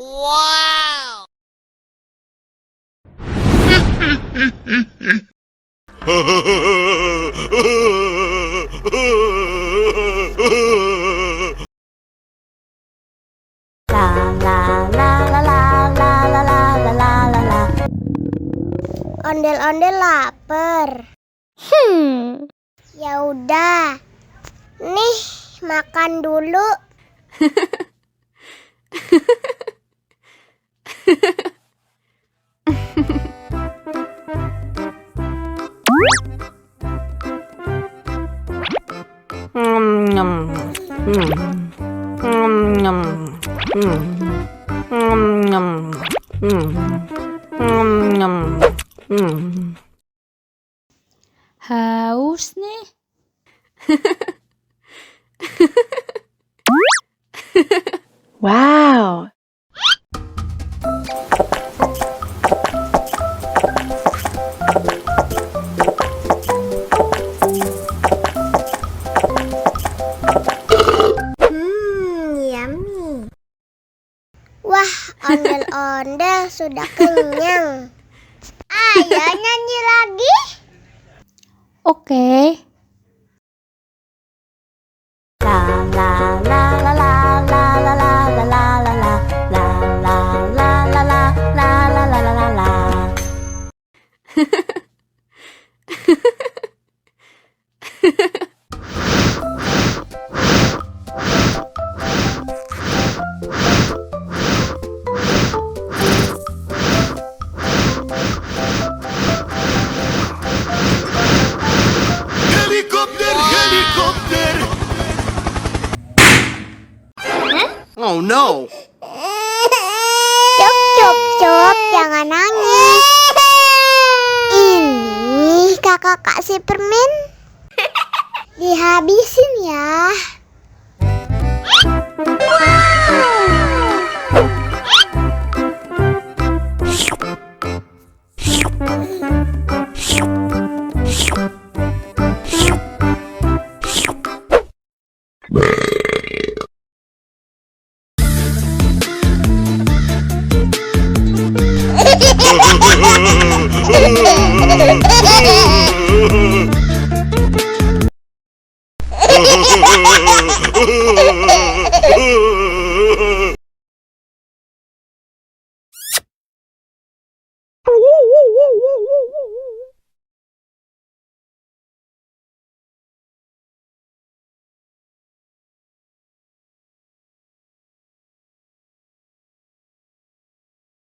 Wow. Ondel-ondel lapar. Ya udah. Nih, makan dulu. Haus nih. Wow. Yummy. Wah, ondel-ondel sudah kenyang. Ayo nyanyi lagi. Oke. Helicopter, helicopter. Oh no. Cuk, jangan nangis. Ini kakak kasih permen. Dihabisin ya.